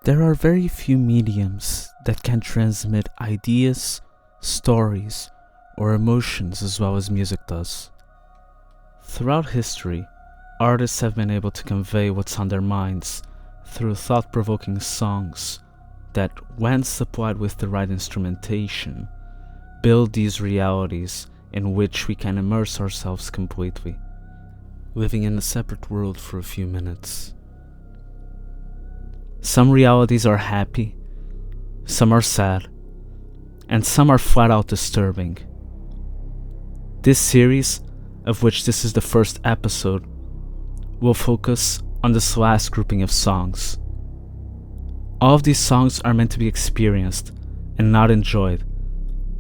There are very few mediums that can transmit ideas, stories, or emotions as well as music does. Throughout history, artists have been able to convey what's on their minds through thought-provoking songs that, when supplied with the right instrumentation, build these realities in which we can immerse ourselves completely, living in a separate world for a few minutes. Some realities are happy, some are sad, and some are flat out disturbing. This series, of which this is the first episode, will focus on this last grouping of songs. All of these songs are meant to be experienced and not enjoyed,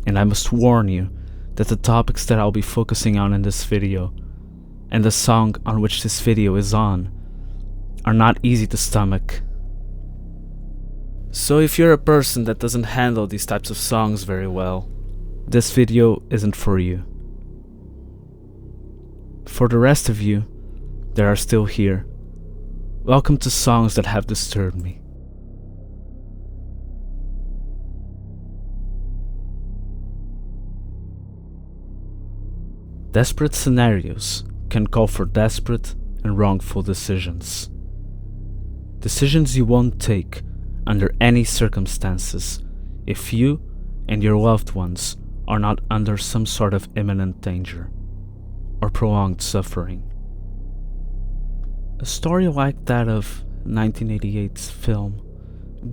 and I must warn you that the topics that I'll be focusing on in this video, and the song on which this video is on, are not easy to stomach. So if you're a person that doesn't handle these types of songs very well, this video isn't for you. For the rest of you that are still here, welcome to Songs That Have Disturbed Me. Desperate scenarios can call for desperate and wrongful decisions. Decisions you won't take under any circumstances if you and your loved ones are not under some sort of imminent danger or prolonged suffering. A story like that of 1988's film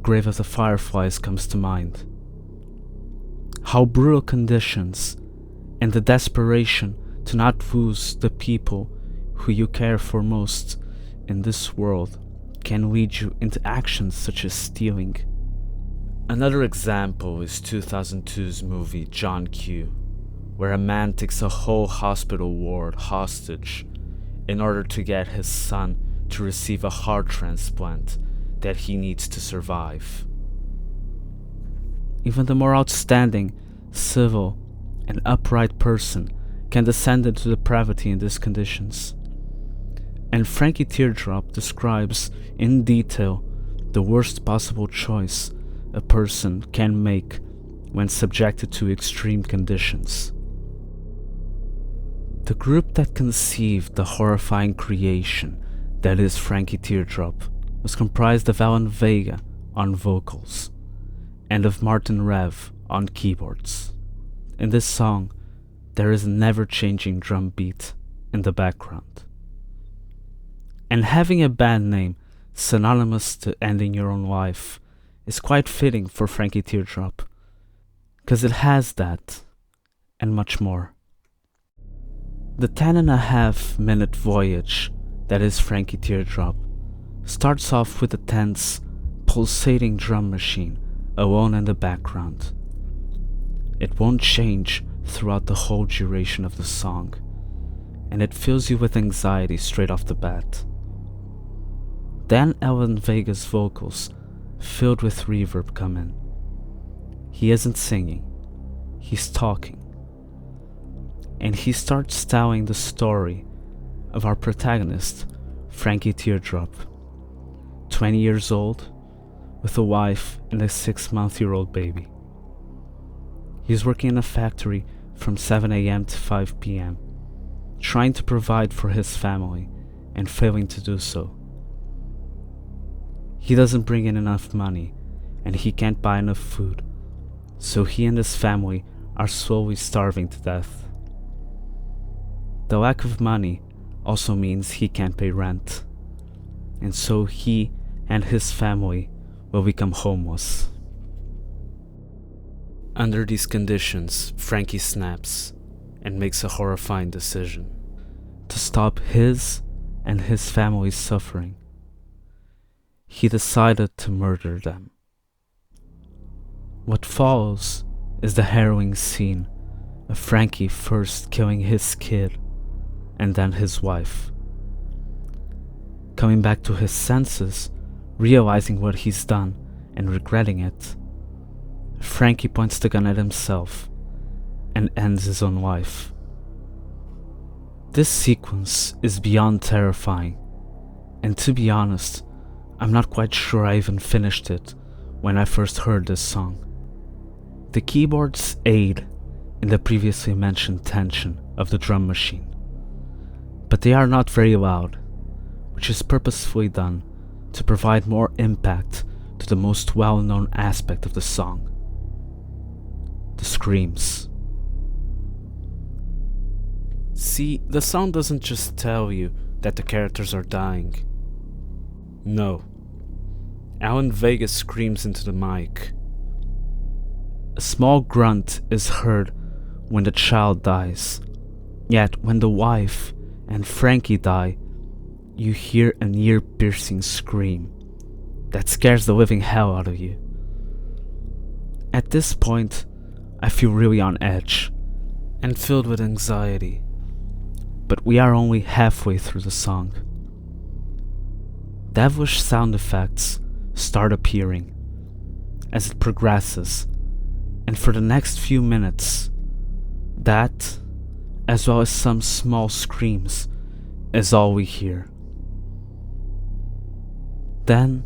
Grave of the Fireflies comes to mind. How brutal conditions and the desperation to not lose the people who you care for most in this world can lead you into actions such as stealing. Another example is 2002's movie John Q, where a man takes a whole hospital ward hostage in order to get his son to receive a heart transplant that he needs to survive. Even the more outstanding, civil, and upright person can descend into depravity in these conditions. And Frankie Teardrop describes in detail the worst possible choice a person can make when subjected to extreme conditions. The group that conceived the horrifying creation that is Frankie Teardrop was comprised of Alan Vega on vocals and of Martin Rev on keyboards. In this song, there is a never-changing drum beat in the background. And having a band name synonymous to ending your own life is quite fitting for Frankie Teardrop, because it has that and much more. The 10.5-minute voyage that is Frankie Teardrop starts off with a tense, pulsating drum machine alone in the background. It won't change throughout the whole duration of the song, and it fills you with anxiety straight off the bat. Then Alan Vega's vocals, filled with reverb, come in. He isn't singing, he's talking. And he starts telling the story of our protagonist, Frankie Teardrop, 20 years old, with a wife and a 6-month-old baby. He's working in a factory from 7 a.m. to 5 p.m., trying to provide for his family and failing to do so. He doesn't bring in enough money, and he can't buy enough food, so he and his family are slowly starving to death. The lack of money also means he can't pay rent, and so he and his family will become homeless. Under these conditions, Frankie snaps and makes a horrifying decision to stop his and his family's suffering. He decided to murder them. What follows is the harrowing scene of Frankie first killing his kid and then his wife. Coming back to his senses, realizing what he's done and regretting it, Frankie points the gun at himself and ends his own life. This sequence is beyond terrifying, and to be honest, I'm not quite sure I even finished it when I first heard this song. The keyboards aid in the previously mentioned tension of the drum machine, but they are not very loud, which is purposefully done to provide more impact to the most well-known aspect of the song: the screams. See, the song doesn't just tell you that the characters are dying. No. Alan Vega screams into the mic. A small grunt is heard when the child dies, yet when the wife and Frankie die, you hear an ear-piercing scream that scares the living hell out of you. At this point, I feel really on edge and filled with anxiety, but we are only halfway through the song. Devilish sound effects start appearing as it progresses, and for the next few minutes, that, as well as some small screams, is all we hear. Then,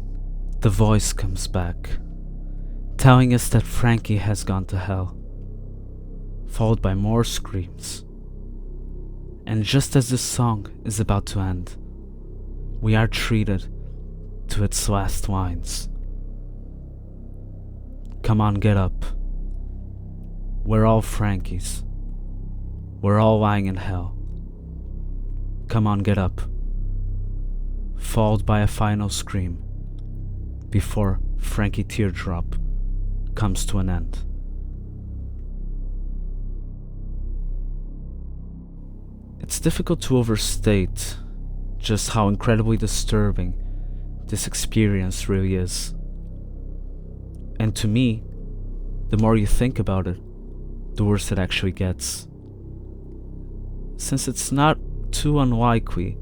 the voice comes back, telling us that Frankie has gone to hell, followed by more screams. And just as the song is about to end, we are treated to its last lines. Come on, get up. We're all Frankies. We're all lying in hell. Come on, get up. Followed by a final scream before Frankie Teardrop comes to an end. It's difficult to overstate just how incredibly disturbing this experience really is. And to me, the more you think about it, the worse it actually gets. Since it's not too unlikely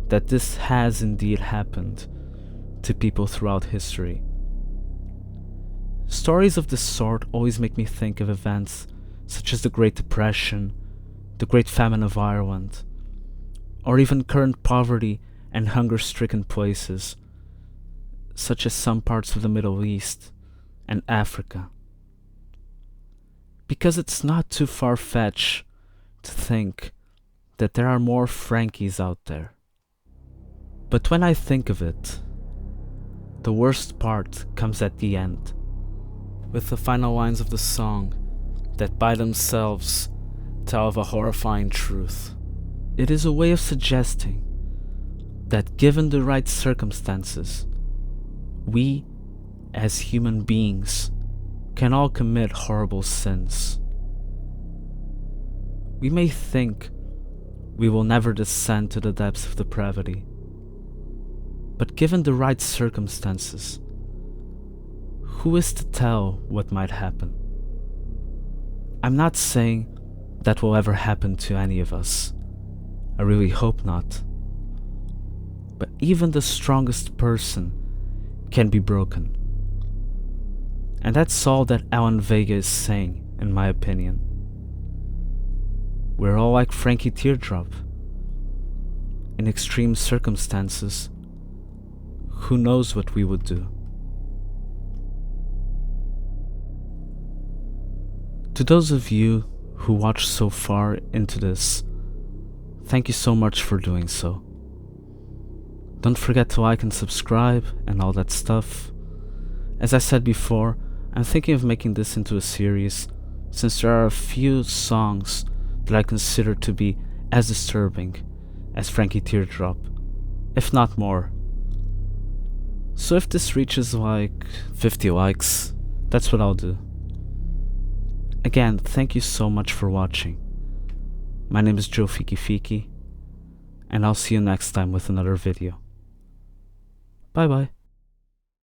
that this has indeed happened to people throughout history. Stories of this sort always make me think of events such as the Great Depression, the Great Famine of Ireland, or even current poverty and hunger-stricken places, such as some parts of the Middle East and Africa. Because it's not too far-fetched to think that there are more Frankies out there. But when I think of it, the worst part comes at the end, with the final lines of the song that by themselves tell of a horrifying truth. It is a way of suggesting that given the right circumstances, we, as human beings, can all commit horrible sins. We may think we will never descend to the depths of depravity, but given the right circumstances, who is to tell what might happen? I'm not saying that will ever happen to any of us. I really hope not. But even the strongest person can be broken. And that's all that Alan Vega is saying, in my opinion. We're all like Frankie Teardrop. In extreme circumstances, who knows what we would do? To those of you who watched so far into this, thank you so much for doing so. Don't forget to like and subscribe and all that stuff. As I said before, I'm thinking of making this into a series, since there are a few songs that I consider to be as disturbing as Frankie Teardrop, if not more. So if this reaches like 50 likes, that's what I'll do. Again, thank you so much for watching. My name is Joe Fiki, and I'll see you next time with another video. Bye bye.